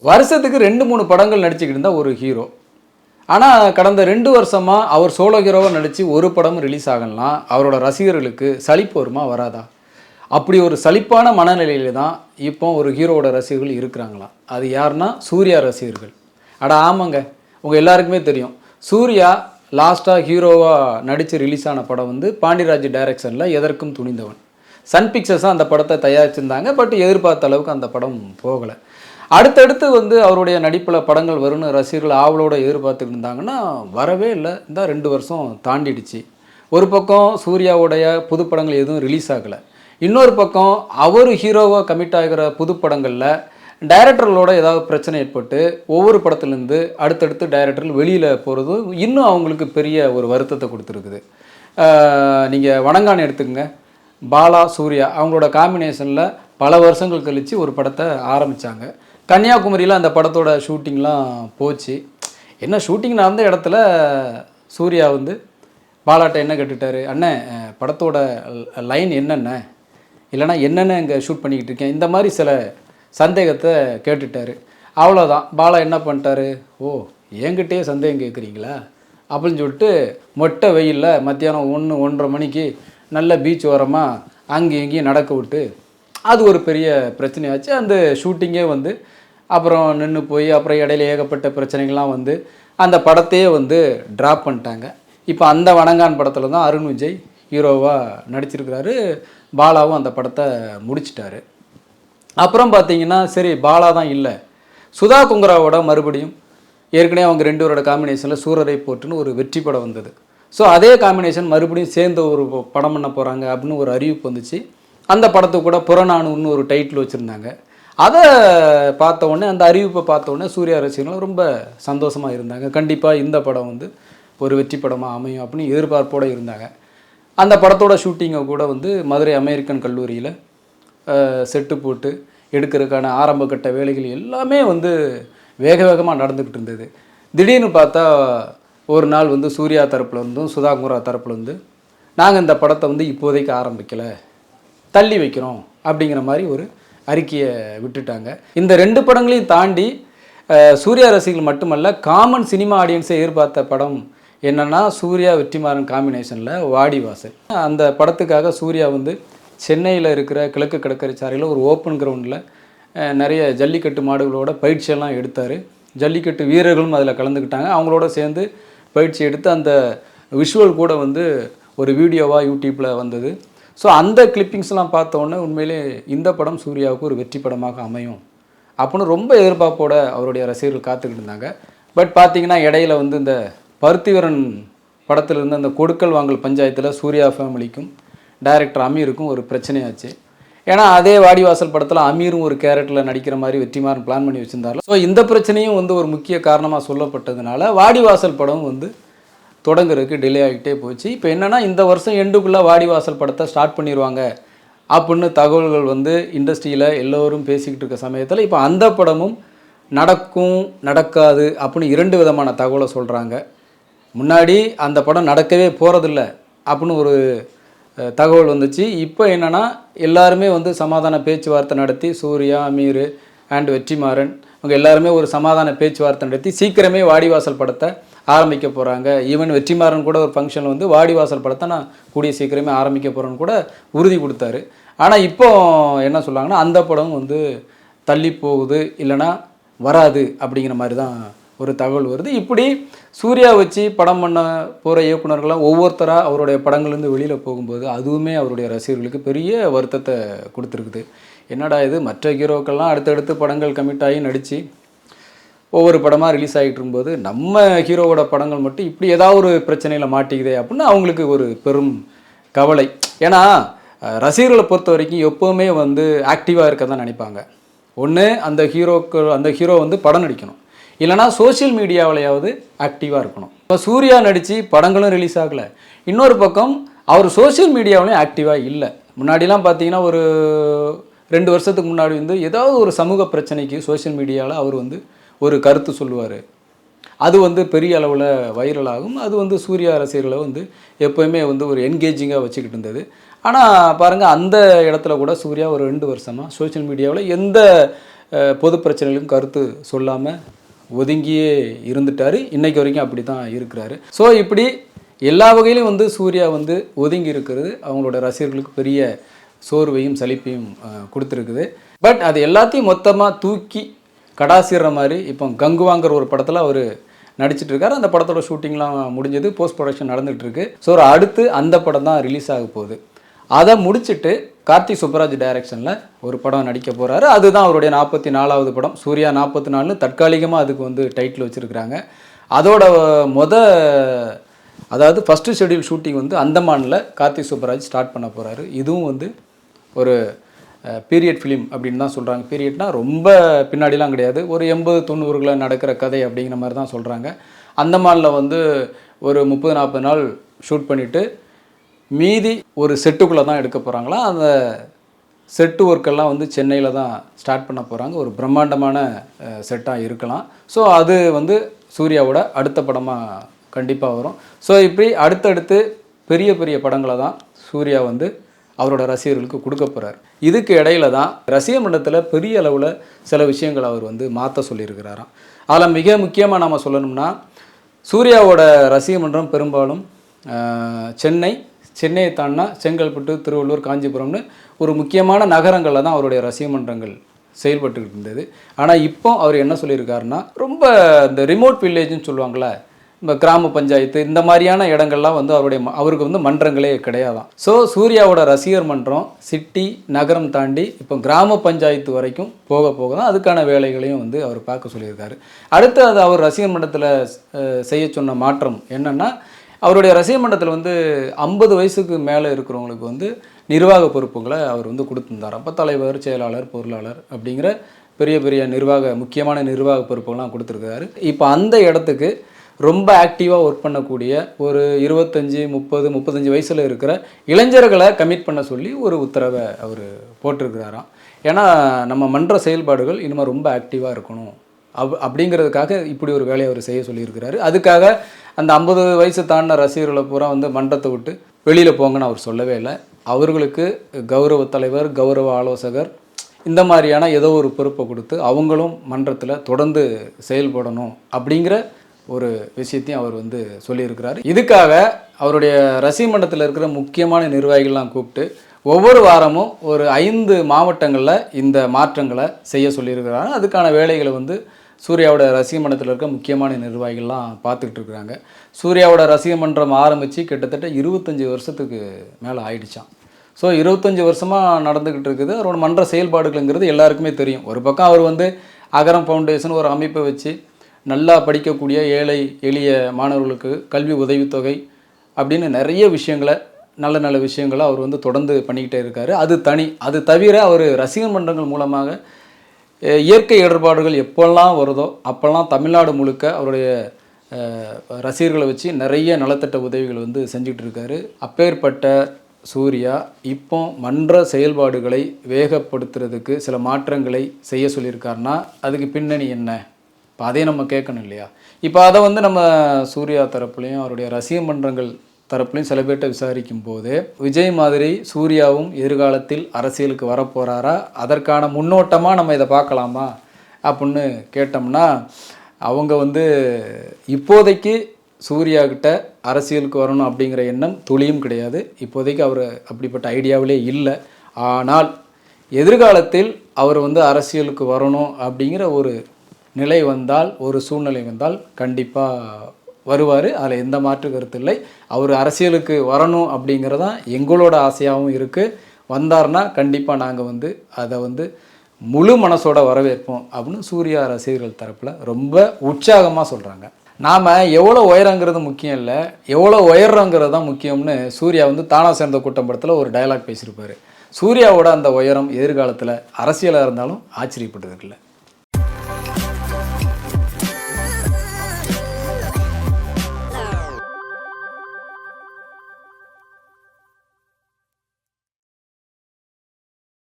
வருஷத்துக்கு 2, 3 படங்கள் நடிச்சுக்கிட்டு இருந்தா ஒரு ஹீரோ. ஆனா, கடந்த 2 வருஷமா அவர் சோலோ ஹீரோவா நடிச்சு ஒரு படமும் ரிலீஸ் ஆகலன்னா, அவரோட ரசிகர்களுக்கு சலிப்பு வருமா? வராதா? அப்படி ஒரு சலிப்பான மனநிலையில தான் இப்போ ஒரு ஹீரோவோட ரசிகர்கள் இருக்கிறாங்களாம். அது யாருன்னா, சூர்யா ரசிகர்கள். அட ஆமாங்க. உங்க எல்லாருக்குமே தெரியும். சூர்யா லாஸ்ட்டா ஹீரோவா நடிச்சு ரிலீஸ் ஆன படம் வந்து பாண்டிராஜ் டைரக்ஷன்ல எதற்கும் துணிந்தவன். சன் பிக்சர்ஸ் தான் அந்த படத்தை தயாரிச்சிருந்தாங்க. பட் எதிர்பார்த்த அளவுக்கு அந்த படம் போகல. அடுத்தடுத்து வந்து அவருடைய நடிப்புல படங்கள் வரும்னு ரசிகர்கள் ஆவலோட எதிர்பார்த்துட்டு இருந்தாங்கன்னா, வரவே இல்ல. இந்த 2 வருஷம் தாண்டிடுச்சு. ஒரு பக்கம் சூர்யாவுடைய புது படங்கள் எதுவும் ரிலீஸ் ஆகல. இன்னொரு பக்கம் அவரு ஹீரோவா கமிட் ஆகிற புது படங்கள்ல டைரக்டர்களோட ஏதாவது பிரச்சனை ஏற்பட்டு, ஒவ்வொரு படத்துலேருந்து அடுத்தடுத்து டைரக்டர்கள் வெளியில போறது இன்னும் அவங்களுக்கு பெரிய ஒரு வருத்தத்த குடுத்துருக்குது. நீங்க வணங்கான எடுத்துக்கங்க. பாலா, சூர்யா அவங்களோட காம்பினேஷன்ல பல வருஷங்கள் கழிச்சு ஒரு படத்த ஆரம்பிச்சாங்க. கன்னியாகுமரியில அந்த படத்தோட ஷூட்டிங்லாம் போச்சு. என்ன ஷூட்டிங் நடந்த இடத்துல சூர்யா வந்து பாலாட்ட என்ன கேட்டுட்டாரு, "அண்ணே படத்தோட லைன் என்னண்ணே? இல்லைனா என்னென்ன இங்கே ஷூட் பண்ணிக்கிட்டு இருக்கேன்?" இந்த மாதிரி சில சந்தேகத்தை கேட்டுட்டாரு. அவ்வளோதான். பாலா என்ன பண்ணிட்டாரு, "ஓ என்கிட்டயே சந்தேகம் கேட்குறீங்களா?" அப்படின்னு சொல்லிட்டு மொட்டை வெயில்ல மத்தியானம் 1, 1:30 மணிக்கு நல்ல பீச் ஓரமாக அங்கேயும் இங்கேயும் நடக்க விட்டு அது ஒரு பெரிய பிரச்சனையாச்சு. அந்த ஷூட்டிங்கே வந்து அப்புறம் நின்று போய் அப்புறம் இடையில ஏகப்பட்ட பிரச்சனைகள்லாம் வந்து அந்த படத்தையே வந்து ட்ராப் பண்ணிட்டாங்க. இப்போ அந்த வணங்கான் படத்தில் தான் அருண் விஜய் ஹீரோவாக நடிச்சிருக்கிறாரு. பாலாவும் அந்த படத்தை முடிச்சிட்டாரு. அப்புறம் பார்த்தீங்கன்னா சரி பாலா தான் இல்லை, சுதா கொங்கராவோட மறுபடியும் ஏற்கனவே அவங்க 2 பேரோட காம்பினேஷனில் சூரரை போட்டுன்னு ஒரு வெற்றி படம் வந்தது. ஸோ அதே காம்பினேஷன் மறுபடியும் சேர்ந்து ஒரு படம் பண்ண போகிறாங்க அப்படின்னு ஒரு அறிவிப்பு வந்துச்சு. அந்த படத்துக்கு கூட புறநானூன்னு ஒரு டைட்டில் வச்சுருந்தாங்க. அதை பார்த்த உடனே அந்த அறிவிப்பை பார்த்த உடனே சூர்யா ரசிகர்கள் ரொம்ப சந்தோஷமாக இருந்தாங்க. கண்டிப்பாக இந்த படம் வந்து ஒரு வெற்றி படமாக அமையும் அப்படின்னு எதிர்பார்ப்போடு இருந்தாங்க. அந்த படத்தோட ஷூட்டிங்கை கூட வந்து மதுரை அமெரிக்கன் கல்லூரியில் செட்டு போட்டு எடுக்கிறதுக்கான ஆரம்ப கட்ட வேலைகள் எல்லாமே வந்து வேக வேகமாக நடந்துக்கிட்டு இருந்தது. திடீர்னு பார்த்தா ஒரு நாள் வந்து சூர்யா தரப்புல இருந்தும் சுதா குங்கரா தரப்புல இருந்து நாங்கள் இந்த படத்தை வந்து இப்போதைக்கு ஆரம்பிக்கலை, தள்ளி வைக்கிறோம் அப்படிங்கிற மாதிரி ஒரு அறிக்கையை விட்டுட்டாங்க. இந்த 2 படங்களையும் தாண்டி சூர்யா ரசிகர்கள் மட்டுமல்ல காமன் சினிமா ஆடியன்ஸை எதிர்பார்த்த படம் என்னென்னா சூர்யா வெற்றிமாறன் காம்பினேஷனில் வாடிவாசல். அந்த படத்துக்காக சூர்யா வந்து சென்னையில் இருக்கிற கிழக்கு கடற்கரை சாலையில் ஒரு ஓப்பன் கிரவுண்டில் நிறைய ஜல்லிக்கட்டு மாடுகளோட பயிற்சியெல்லாம் எடுத்தார். ஜல்லிக்கட்டு வீரர்களும் அதில் கலந்துக்கிட்டாங்க. அவங்களோட சேர்ந்து பயிற்சி எடுத்து அந்த விஷுவல் கூட வந்து ஒரு வீடியோவாக யூடியூப்பில் வந்தது. ஸோ அந்த கிளிப்பிங்ஸ்லாம் பார்த்தோன்னே உண்மையிலே இந்த படம் சூர்யாவுக்கு ஒரு வெற்றி படமாக அமையும் அப்படின்னு ரொம்ப எதிர்பார்ப்போட அவருடைய ரசிகர்கள் காத்துக்கிட்டு இருந்தாங்க. பட் பார்த்திங்கன்னா இடையில வந்து இந்த பருத்திவரன் படத்தில் இருந்த அந்த கொடுக்கல் வாங்கல் பஞ்சாயத்தில் சூர்யா ஃபேமிலிக்கும் டைரக்டர் அமீருக்கும் ஒரு பிரச்சனையாச்சு. ஏன்னா அதே வாடிவாசல் படத்தில் அமீரும் ஒரு கேரக்டரில் நடிக்கிற மாதிரி வெற்றிமாறன் பிளான் பண்ணி வச்சுருந்தாரு. ஸோ இந்த பிரச்சனையும் வந்து ஒரு முக்கிய காரணமாக சொல்லப்பட்டதுனால வாடிவாசல் படம் வந்து தொடங்குறதுக்கு டிலே ஆகிட்டே போச்சு. இப்போ என்னென்னா இந்த வருஷம் எண்டுக்குள்ளே வாடிவாசல் படத்தை ஸ்டார்ட் பண்ணிடுவாங்க அப்படின்னு தகவல்கள் வந்து இண்டஸ்ட்ரியில் எல்லோரும் பேசிக்கிட்டு இருக்க சமயத்தில் இப்போ அந்த படமும் நடக்கும் நடக்காது அப்படின்னு 2 விதமான தகவலை சொல்கிறாங்க. முன்னாடி அந்த படம் நடக்கவே போகிறதில்ல அப்படின்னு ஒரு தகவல் வந்துச்சு. இப்போ என்னென்னா எல்லாருமே வந்து சமாதான பேச்சுவார்த்தை நடத்தி சூர்யா, அமீர் அண்ட் வெற்றிமாறன் அவங்க எல்லாருமே ஒரு சமாதான பேச்சுவார்த்தை நடத்தி சீக்கிரமே வாடிவாசல் படத்தை ஆரம்பிக்க போகிறாங்க. ஈவன் வெற்றிமாறன் கூட ஒரு ஃபங்க்ஷனில் வந்து வாடிவாசல் படத்தை நான் கூடிய சீக்கிரமே ஆரம்பிக்க போகிறேன்னு கூட உறுதி கொடுத்தாரு. ஆனால் இப்போ என்ன சொல்கிறாங்கன்னா அந்த படம் வந்து தள்ளி போகுது இல்லைனா வராது அப்படிங்கிற மாதிரி தான் ஒரு தகவல் வருது. இப்படி சூர்யா வச்சு படம் பண்ண போகிற இயக்குனர்கள்லாம் ஒவ்வொருத்தராக அவருடைய படங்கள்லேருந்து வெளியில் போகும்போது அதுவுமே அவருடைய ரசிகர்களுக்கு பெரிய வருத்தத்தை கொடுத்துருக்குது. என்னடா இது, மற்ற ஹீரோக்கள்லாம் அடுத்தடுத்து படங்கள் கமிட் ஆகி நடித்து ஒவ்வொரு படமாக ரிலீஸ் ஆகிட்டு இருக்கும்போது நம்ம ஹீரோவோட படங்கள் மட்டும் இப்படி ஏதாவது ஒரு பிரச்சனையில் மாட்டிக்குதே அப்படின்னு அவங்களுக்கு ஒரு பெரும் கவலை. ஏன்னா ரசிகர்களை பொறுத்த வரைக்கும் எப்போவுமே வந்து ஆக்டிவாக இருக்க தான் நினைப்பாங்க. ஒன்று அந்த ஹீரோ வந்து படம் நடிக்கணும், இல்லைனா சோஷியல் மீடியாவிலையாவது ஆக்டிவாக இருக்கணும். இப்போ சூர்யா நடித்து படங்களும் ரிலீஸ் ஆகலை, இன்னொரு பக்கம் அவர் சோஷியல் மீடியாவிலையும் ஆக்டிவாக இல்லை. முன்னாடிலாம் பார்த்தீங்கன்னா ஒரு 2 வருஷத்துக்கு முன்னாடி வந்து ஏதாவது ஒரு சமூக பிரச்சனைக்கு சோஷியல் மீடியாவில் அவர் வந்து ஒரு கருத்து சொல்லுவார். அது வந்து பெரிய அளவில் வைரலாகும். அது வந்து சூர்யா ரசிகர்களை வந்து எப்போயுமே வந்து ஒரு என்கேஜிங்காக வச்சுக்கிட்டு இருந்தது. ஆனால் பாருங்கள் அந்த இடத்துல கூட சூர்யா ஒரு 2 வருஷமாக சோஷியல் மீடியாவில் எந்த பொது பிரச்சனைகளும் கருத்து சொல்லாமல் ஒதுங்கியே இருந்துட்டார். இன்றைக்கு வரைக்கும் அப்படி தான் இருக்கிறாரு. ஸோ இப்படி எல்லா வகையிலும் வந்து சூர்யா வந்து ஒதுங்கி இருக்கிறது அவங்களோட ரசிகர்களுக்கு பெரிய சோர்வையும் சலிப்பையும் கொடுத்துருக்குது. பட் அது எல்லாத்தையும் மொத்தமாக தூக்கி கடாசிடுற மாதிரி இப்போ கங்குவாங்கிற ஒரு படத்தில் அவர் நடிச்சிட்டு இருக்காரு. அந்த படத்தோட ஷூட்டிங்லாம் முடிஞ்சது, போஸ்ட் ப்ரொடக்ஷன் நடந்துகிட்ருக்கு. ஸோ அடுத்து அந்த படம் தான் ரிலீஸ் ஆக போகுது. அதை முடிச்சுட்டு கார்த்திக் சுப்பராஜ் டைரக்ஷனில் ஒரு படம் நடிக்க போகிறாரு. அதுதான் அவருடைய 44வது படம். சூர்யா 44 தற்காலிகமாக அதுக்கு வந்து டைட்டில் வச்சுருக்கிறாங்க. அதோட அதாவது ஃபஸ்ட்டு ஷெட்யூல் ஷூட்டிங் வந்து அந்தமானில் கார்த்திக் சுப்பராஜ் ஸ்டார்ட் பண்ண போகிறாரு. இதுவும் வந்து ஒரு பீரியட் ஃபிலிம் அப்படின்னு தான் சொல்கிறாங்க. பீரியட்னா ரொம்ப பின்னாடிலாம் கிடையாது, ஒரு 80-90களில் நடக்கிற கதை அப்படிங்கிற மாதிரி தான் சொல்கிறாங்க. அந்தமானில் வந்து ஒரு 30-40 நாள் ஷூட் பண்ணிவிட்டு மீதி ஒரு செட்டுக்குள்ளே தான் எடுக்க போகிறாங்களா. அந்த செட்டு ஒர்க்கெல்லாம் வந்து சென்னையில் தான் ஸ்டார்ட் பண்ண போகிறாங்க. ஒரு பிரம்மாண்டமான செட்டாக இருக்கலாம். ஸோ அது வந்து சூர்யாவோட அடுத்த படமாக கண்டிப்பாக வரும். ஸோ இப்படி அடுத்தடுத்து பெரிய பெரிய படங்களை தான் சூர்யா வந்து அவரோட ரசிகர்களுக்கு கொடுக்க போகிறார். இதுக்கு இடையில தான் ரசிகர் மன்றத்தில் பெரிய அளவில் சில விஷயங்களை அவர் வந்து மாற்ற சொல்லியிருக்கிறாராம். அதில் மிக முக்கியமாக நம்ம சொல்லணும்னா, சூர்யாவோட ரசிகர் மன்றம் பெரும்பாலும் சென்னையை தாண்டினா செங்கல்பட்டு, திருவள்ளூர், காஞ்சிபுரம்னு ஒரு முக்கியமான நகரங்களில் தான் அவருடைய ரசிகர் மன்றங்கள் செயல்பட்டுக்கிட்டு இருந்தது. ஆனால் இப்போ அவர் என்ன சொல்லியிருக்காருன்னா, ரொம்ப இந்த ரிமோட் வில்லேஜ்னு சொல்லுவாங்களே, இந்த கிராம பஞ்சாயத்து இந்த மாதிரியான இடங்கள்லாம் வந்து அவருக்கு வந்து மன்றங்களே கிடையாதான். ஸோ சூர்யாவோட ரசிகர் மன்றம் சிட்டி நகரம் தாண்டி இப்போ கிராம பஞ்சாயத்து வரைக்கும் போக தான் அதுக்கான வேலைகளையும் வந்து அவர் பார்க்க சொல்லியிருக்காரு. அடுத்து அது அவர் ரசிகர் மன்றத்தில் செய்ய சொன்ன மாற்றம் என்னென்னா, அவருடைய ரசிகர் மன்றத்தில் வந்து 50 வயசுக்கு மேலே இருக்கிறவங்களுக்கு வந்து நிர்வாக பொறுப்புகளை அவர் வந்து கொடுத்துருந்தார். அப்போ தலைவர், செயலாளர், பொருளாளர் அப்படிங்கிற பெரிய பெரிய முக்கியமான நிர்வாக பொறுப்புகள்லாம் கொடுத்துருக்காரு. இப்போ அந்த இடத்துக்கு ரொம்ப ஆக்டிவாக ஒர்க் பண்ணக்கூடிய ஒரு 25, 30, 35 வயசில் இருக்கிற இளைஞர்களை கமிட் பண்ண சொல்லி ஒரு உத்தரவை அவர் போட்டிருக்கிறாராம். ஏன்னா நம்ம மன்ற செயல்பாடுகள் இனிமேல் ரொம்ப ஆக்டிவாக இருக்கணும் அப்படிங்கிறதுக்காக இப்படி ஒரு வேலையை அவர் செய்ய சொல்லியிருக்கிறாரு. அதுக்காக அந்த 50 வயசு தாண்டின ரசிகர்களை பூரா வந்து மன்றத்தை விட்டு வெளியில் போங்கன்னு அவர் சொல்லவே இல்லை. அவர்களுக்கு கௌரவ தலைவர், கௌரவ ஆலோசகர் இந்த மாதிரியான ஏதோ ஒரு பொறுப்பை கொடுத்து அவங்களும் மன்றத்தில் தொடர்ந்து செயல்படணும் அப்படிங்கிற ஒரு விஷயத்தையும் அவர் வந்து சொல்லியிருக்கிறார். இதுக்காக அவருடைய ரசிகர் மன்றத்தில் இருக்கிற முக்கியமான நிர்வாகிகள்லாம் கூப்பிட்டு ஒவ்வொரு வாரமும் ஒரு 5 மாவட்டங்களில் இந்த மாற்றங்களை செய்ய சொல்லியிருக்கிறாங்க. அதுக்கான வேலைகளை வந்து சூர்யாவோட ரசிகர் மன்றத்தில் இருக்க முக்கியமான நிர்வாகிகள்லாம் பார்த்துக்கிட்டு இருக்கிறாங்க. சூர்யாவோட ரசிகர் மன்றம் ஆரம்பித்து கிட்டத்தட்ட 25 வருஷத்துக்கு மேலே ஆயிடுச்சான். ஸோ 25 வருஷமாக நடந்துக்கிட்டு இருக்குது. அவரோட மன்ற செயல்பாடுகள்ங்கிறது எல்லாருக்குமே தெரியும். ஒரு பக்கம் அவர் வந்து அகரம் ஃபவுண்டேஷன் ஒரு அமைப்பை வச்சு நல்லா படிக்கக்கூடிய ஏழை எளிய மாணவர்களுக்கு கல்வி உதவித்தொகை அப்படின்னு நிறைய விஷயங்களை நல்ல விஷயங்களை அவர் வந்து தொடர்ந்து பண்ணிக்கிட்டே இருக்கார். அது தவிர அவர் ரசிகர் மன்றங்கள் மூலமாக இயற்கை இடர்பாடுகள் எப்போல்லாம் வருதோ அப்போல்லாம் தமிழ்நாடு முழுக்க அவருடைய ரசிகர்களை வச்சு நிறைய நலத்திட்ட உதவிகள் வந்து செஞ்சுக்கிட்டு இருக்காரு. அப்பேற்பட்ட சூர்யா இப்போ மன்ற செயல்பாடுகளை வேகப்படுத்துறதுக்கு சில மாற்றங்களை செய்ய சொல்லியிருக்காருன்னா அதுக்கு பின்னணி என்ன? இப்போ அதையும் நம்ம கேட்கணும் இல்லையா? இப்போ அதை வந்து நம்ம சூர்யா தரப்புலையும் அவருடைய ரசிகர் மன்றங்கள் தரப்புலையும் சில பேர்கிட்ட விசாரிக்கும் போது, விஜய் மாதிரி சூர்யாவும் எதிர்காலத்தில் அரசியலுக்கு வரப்போகிறாரா, அதற்கான முன்னோட்டமாக நம்ம இதை பார்க்கலாமா அப்படின்னு கேட்டோம்னா, அவங்க வந்து இப்போதைக்கு சூர்யா கிட்ட அரசியலுக்கு வரணும் அப்படிங்கிற எண்ணம் துளியும் கிடையாது. இப்போதைக்கு அவர் அப்படிப்பட்ட ஐடியாவிலே இல்லை. ஆனால் எதிர்காலத்தில் அவர் வந்து அரசியலுக்கு வரணும் அப்படிங்கிற ஒரு நிலை வந்தால், ஒரு சூழ்நிலை வந்தால் கண்டிப்பாக வருவார். அதில் எந்த மாற்று கருத்து இல்லை. அவர் அரசியலுக்கு வரணும் அப்படிங்கிறதான் எங்களோட ஆசையாகவும் இருக்குது. வந்தார்னா கண்டிப்பாக நாங்கள் வந்து அதை வந்து முழு மனசோட வரவேற்போம் அப்படின்னு சூர்யா ரசிகர்கள் தரப்பில் ரொம்ப உற்சாகமாக சொல்கிறாங்க. நாம் எவ்வளோ உயரங்கிறது முக்கியம் இல்லை, எவ்வளோ உயர்றங்கிறது தான் முக்கியம்னு சூர்யா வந்து தானா சேர்ந்த கூட்டம் படத்தில் ஒரு டயலாக் பேசியிருப்பார். சூர்யாவோட அந்த உயரம் எதிர்காலத்தில் அரசியலாக இருந்தாலும் ஆச்சரியப்பட்டதுக்கு இல்லை.